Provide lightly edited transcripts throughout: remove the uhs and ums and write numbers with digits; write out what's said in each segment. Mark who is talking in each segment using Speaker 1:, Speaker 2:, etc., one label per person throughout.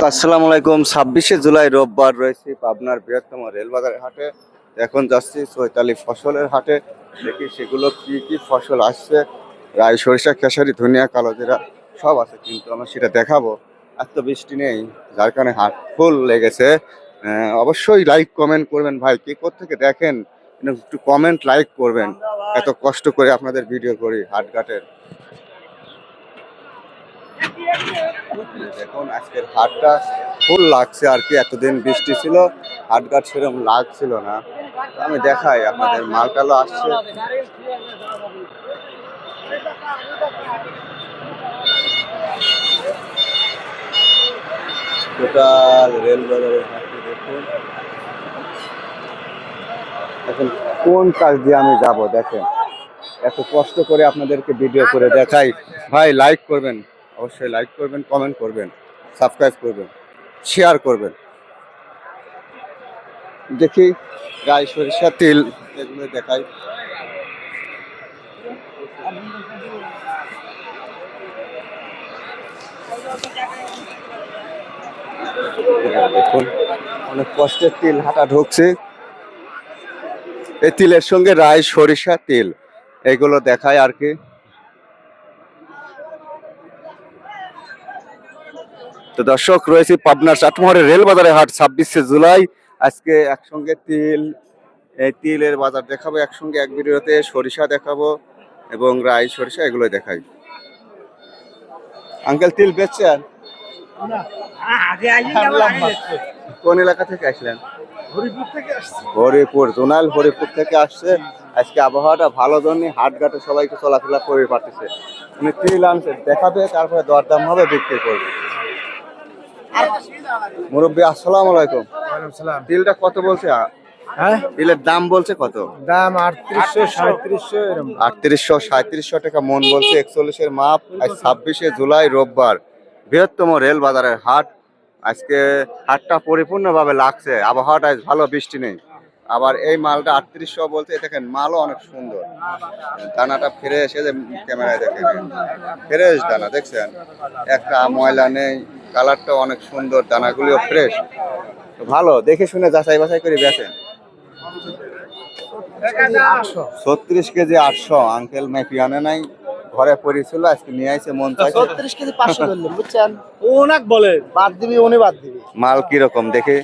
Speaker 1: আসসালামু আলাইকুম। 26শে জুলাই রোববার রয়েছে পাবনার বৃহত্তম রেলবাজারের হাটে। এখন যাচ্ছি চৈতালি ফসলের হাটে। দেখি সেগুলো কি কি ফসল আসছে। রাই, সরিষা, খেসারি, ধনিয়া, কালোজিরা সব আছে, কিন্তু আমরা সেটা দেখাবো। এত তো বৃষ্টি নেই, যার কারণে হাট ফুল লেগেছে। অবশ্যই লাইক কমেন্ট করবেন ভাই, কে কোত্থেকে দেখেন একটু কমেন্ট লাইক করবেন। এত কষ্ট করে আপনাদের ভিডিও করি হাটঘাটের। দেখুন আজকের হাটটা ফুল লাগছে আর কি। এতদিন বৃষ্টি ছিল, হাটঘাট সেরকম লাগছিল না। আমি দেখাই আপনাদের, মালটালো আসছে। টোটাল রেল বাজারের হাটটি দেখুন। এখন কোন কাজ দিয়ে আমি যাব দেখেন, এত কষ্ট করে আপনাদেরকে ভিডিও করে দেখাই। ভাই লাইক করবেন, অবশ্যই লাইক করবেন, কমেন্ট করবেন, সাবস্ক্রাইব করবেন, শেয়ার করবেন। দেখি রাই, সরিষা, তিল এগুলো দেখাই। দেখুন অনেক কষ্টের তিল হাঁটা ঢুকছে। এই তিলের সঙ্গে রাই, সরিষা, তিল এগুলো দেখায় আর কি। তো দর্শক, রয়েছে পাবনার চাটমোহরের রেল বাজারে হাট। 26শে জুলাই আজকে একসঙ্গে তিল, এই তিলের বাজার দেখাবো একসঙ্গে এক ভিডিওতে। সরিষা দেখাবো এবং রাই, সরিষা এগুলো দেখাই। আঙ্কেল তিল বেচছেন? কোন এলাকা থেকে আসলেন? হরিপুর, জোনাল হরিপুর থেকে আসছে। আজকে আবহাওয়াটা ভালো জন্য হাটঘাটে সবাইকে চলাফেরা করে পারতেছে। উনি তিল আনছে, দেখাবে, তারপরে দরদাম হবে, বিক্রি করবে। মুরব্বী আসসালামু আলাইকুম। তিলটা কত বলছে? তিলের দাম বলছে কত?
Speaker 2: দাম 3800 3700 এরকম।
Speaker 1: 3800 3700 টাকা মন বলছে। 41-এর মাপ। আজ 26শে জুলাই রোববার, বৃহত্তম রেল বাজারের হাট। আজকে হাটটা পরিপূর্ণভাবে লাগছে, আবহাওয়াটা ভালো, বৃষ্টি নেই। আবার এই মালটা 3800 বলতে, দেখেন মালও অনেক সুন্দর। দানাটা ফিরে এসে যে ক্যামেরায় দেখেন, ফ্রেশ দানা দেখছেন, একটা ময়লা নেই। কালারটা অনেক সুন্দর, দানাগুলিও ফ্রেশ। ভালো দেখে শুনে যাচাই বাছাই করে বেচেন। 36 কেজি 800। আঙ্কেল মেপি আনে নাই, ঘরে পড়েছিল, আজকে নিয়ে আইছে, মন চাইছে।
Speaker 2: 36 কেজি 500 বললেন, বুঝছেন? ওনাক বলে বাদ দিবি, উনি বাদ দিবি।
Speaker 1: মাল কি রকম দেখে?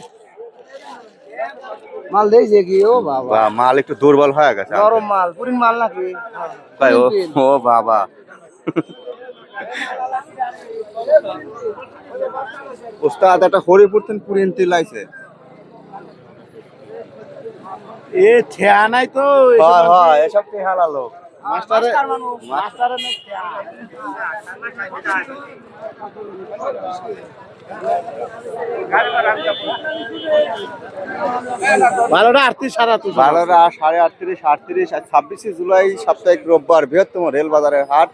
Speaker 2: মাল দেই যে কি, ও বাবা
Speaker 1: মাল একটু দুর্বল হয়ে গেছে।
Speaker 2: নরম মাল, পুরিন মাল নাকি?
Speaker 1: তাই ও বাবা। ওস্তাদ একটা হরিপুর থেকে পুরিন তিল আইছে।
Speaker 2: এ ঠেয়া নাই তো,
Speaker 1: হয় হয়, এসব কি হালালো
Speaker 2: মাস্টারে মাস্টারে না ঠেয়া। ভালোটা 38 38
Speaker 1: ভালোটা 38.5 38। আর 26শে জুলাই সাপ্তাহিক রোববার, বৃহত্তম রেল বাজারের হাট।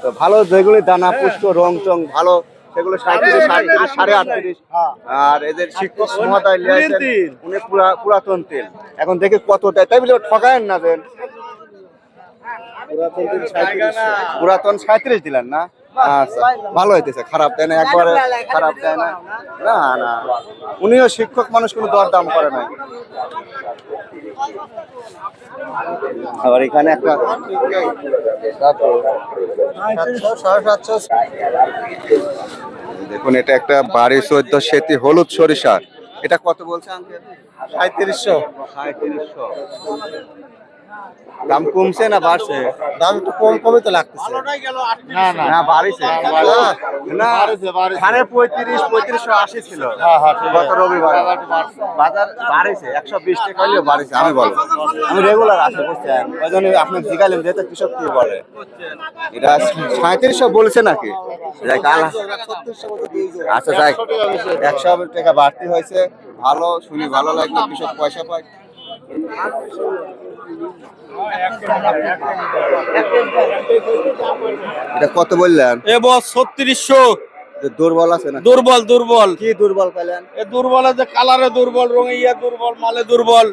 Speaker 1: তো ভালো যেগুলি দানা পুষ্ট, রং টং ভালো, সেগুলো 37 38 38.5। আর এদের শিক্ষক মহোদয় লিয়াছেন, উনি পুরাতন তেল। এখন দেখে কত দেয়, তাই বলে ঠকায়েন না দেন। পুরাতন 37 দিলেন না? আচ্ছা, ভালো হইতেছে, খারাপ দেয় না, একবারে খারাপ দেয় না। না না, উনিও শিক্ষক মানুষ, কোনো দর দাম করে নাই। আবার এখানে একটা দেখুন, এটা একটা বাড়ি 14 সেতি হলুদ সরিষা। এটা কত বলছে আঙ্কেল?
Speaker 2: 3700।
Speaker 1: 3700। দাম কমছে না বাড়ছে?
Speaker 2: দাম একটু কম কমই তো লাগতেছে। না না
Speaker 1: না বাড়ছে না,
Speaker 2: বাড়ছে বাড়ছে।
Speaker 1: 3580 ছিল
Speaker 2: ঠিক
Speaker 1: গত রবিবার। বাজার বাড়ছে 120 টাকা হলেও বাড়ছে। আমি বলো, আমি রেগুলার আসি, বুঝছেন, ওই জন্য আপনি জিগালেন যে কৃষক কি বলে। এটা 3700 বলছে নাকি? যাই কালা, আচ্ছা যাই, 100 টাকা বাড়তি হয়েছে। ভালো শুনি, ভালো লাগলো, কৃষক পয়সা পায়। এটা কত বললেন?
Speaker 2: এ বস 3600।
Speaker 1: দুর্বল আছে না?
Speaker 2: দুর্বল দুর্বল।
Speaker 1: কি দুর্বল পেলেন?
Speaker 2: এ দুর্বল আছে, কালারে দুর্বল, রঙে ইয়া দুর্বল, মালে দুর্বল।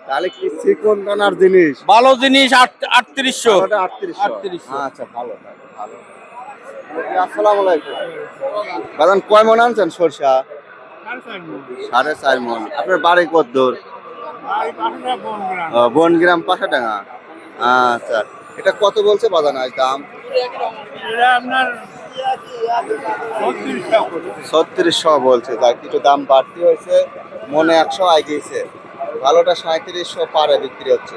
Speaker 1: তাহলে কি চিকন দানার জিনিস?
Speaker 2: ভালো জিনিস 3800।
Speaker 1: 3800। আচ্ছা ভালো ভালো। আসসালামু আলাইকুম। বাদান কয় মন আনছেন সরষা? 4.5 মন। আপনার বাড়ি কত দূর? বনগ্রাম পাশাডাঙ্গা। আচ্ছা, এটা কত বলছে বাদান আজ দাম?
Speaker 2: আপনার
Speaker 1: 3600 বলছে, তাই কিছু দাম বাড়তি হয়েছে, মনে 100 আই গিয়েছে। ভালোটা 3700 পারে বিক্রি হচ্ছে।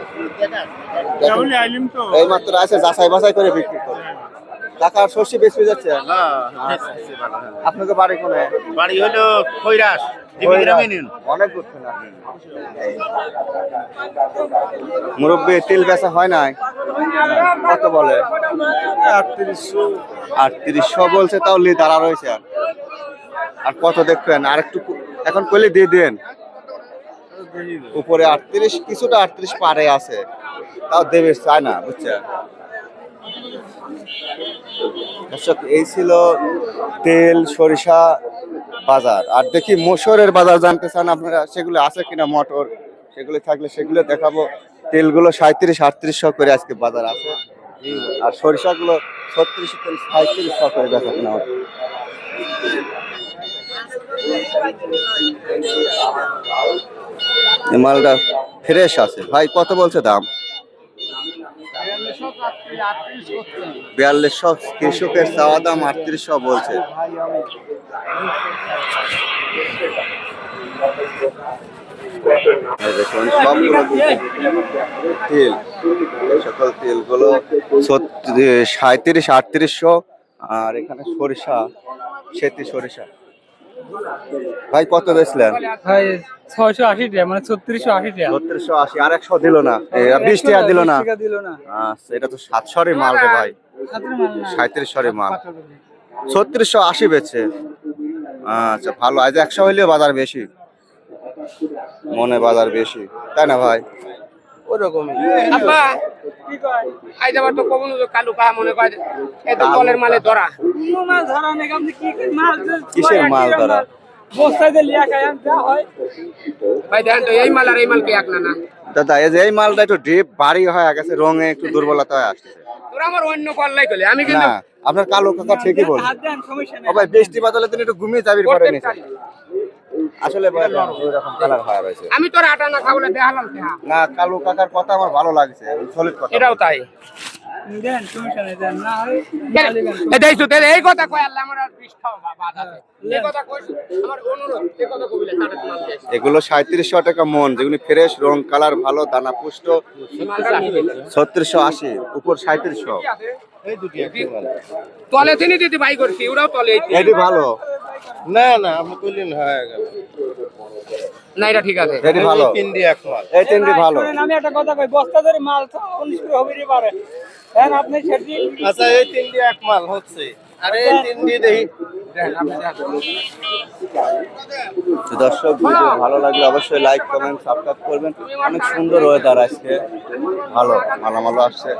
Speaker 1: এই মাত্র আছে, যাচাই বাছাই করে বিক্রি করে। টাকা সর্ষে বেশি যাচ্ছে। আপনাকে বাড়ি কোনে?
Speaker 2: বাড়ি হলো কৈরাস
Speaker 1: অনেক দূর থেকে আসেন। মুরব্বী তেল বেচা হয় নাই? কত বলে? 3800 বলছে, তাও লি দাঁড়া রয়েছে। আর কত দেখবেন? আর একটু এখন কইলে দিয়ে দেন। উপরে 38, কিছুটা 38 পারে আছে, তাও দেবে চায় না, বুঝছেন? দর্শক, এই ছিল তেল সরিষা বাজার। আর দেখি মসুরের বাজার জানতে চান আপনারা, সেগুলো আছে কিনা, মটর সেগুলো থাকলে সেগুলো দেখাবো। তেলগুলো 37-3800 করে আজকে বাজার আছে, আর সরিষাগুলো 36-3700 করে বেচা কেনা হচ্ছে। এই মালটা ফ্রেশ আছে। ভাই কত বলছে দাম? 4200। কৃষকের চাওয়া দাম 3800 বলছে। এই দেখুন সবগুলো তেল, এই সকল তেলগুলো 37-3800। আর এখানে সরিষা, সেতি সরিষা। ভাই কত বেচলেন?
Speaker 3: ভাই 680 টাকা, মানে 3680 টাকা।
Speaker 1: 3680। আর 100 দিল না, 20 টাকা দিল না।
Speaker 3: দিল না।
Speaker 1: আচ্ছা, এটা তো 700 মাল রে ভাই,
Speaker 3: ছাত্র মাল না।
Speaker 1: 3700 মাল, 3680 বেচছে। আচ্ছা ভালো, আজ 100 হইলেও বাজার বেশি, মনে বাজার বেশি, তাই না ভাই?
Speaker 2: ওরকমই।
Speaker 4: আব্বা
Speaker 3: কি কয়?
Speaker 4: আজ আবার তো কমন কালু কাহা মনে করে এত কলের মালে ধরা
Speaker 3: কোনো মাল ধরা নেই, আপনি কি মাল
Speaker 1: কিসের মাল ধরা?
Speaker 3: বস্তায় যে লিয়া খায় যা হয়।
Speaker 4: ভাই দেখেন তো এই মাল আর এই মাল কি এক না না
Speaker 1: দাদা, এই যে এই মালটা একটু ডিপ ভারী হয়ে গেছে, রঙে একটু দুর্বলতা হয়ে আসছে।
Speaker 4: তোরা আমার অন্য কল্লাই করলে আমি কিন্তু
Speaker 1: না, আপনার কালো কাকা ঠিকই বল।
Speaker 3: হাত দেন, সমস্যা
Speaker 1: ও
Speaker 3: নেই।
Speaker 1: ভাই, বৃষ্টি বাদলে তিনি একটু ঘুমিয়ে যাবি পরে
Speaker 4: প্রত্যেক
Speaker 1: নিছে।
Speaker 4: কালি।
Speaker 1: আসলে ভাই দুই রকম কালার হয়ে রয়েছে।
Speaker 4: আমি তোর আটা না খাবলে দেখালাম কেহা
Speaker 1: না, কালো কাকার কথা আমার ভালো লাগছে, সলিড কথা।
Speaker 4: এটাও তাই
Speaker 3: দেন, সমস্যা নেই, দেন না হয়
Speaker 4: এই দেইছো তে এই কথা কই আল্লাহ আমার আর পৃষ্ঠা বাধা দেয় এই কথা কই আমার অনুরোধ এই কথা কইলে তাড়াতাড়ি মাল দিয়ে
Speaker 1: এগুলো 3700 টাকা মন, যেগুলি ফ্রেশ, রং কালার ভালো, দানা পুষ্ট। 3680, উপর 3700।
Speaker 4: তলে তিনি দিদি ভাই করছি ওরাও তলে
Speaker 1: এটি ভালো,
Speaker 2: না না, আমি কইলেন হয়ে গেল।
Speaker 4: না এটা ঠিক আছে
Speaker 1: এটি ভালো,
Speaker 2: তিনটি এক মাল।
Speaker 1: এই তিনটি ভালো।
Speaker 3: শুনেন, আমি একটা কথা কই, বস্তা ধরে মাল তো 19 করে হবেই পারে। হ্যাঁ, আপনি সেটি
Speaker 2: আচ্ছা, এই তিনটি এক মাল হচ্ছে, আর এই তিনটি দেখি।
Speaker 1: তো দর্শক, ভিডিও ভালো লাগলে অবশ্যই লাইক কমেন্ট সাবস্ক্রাইব করবেন। অনেক সুন্দর ওয়েদার আজকে, ভালো মালামাল আসছে।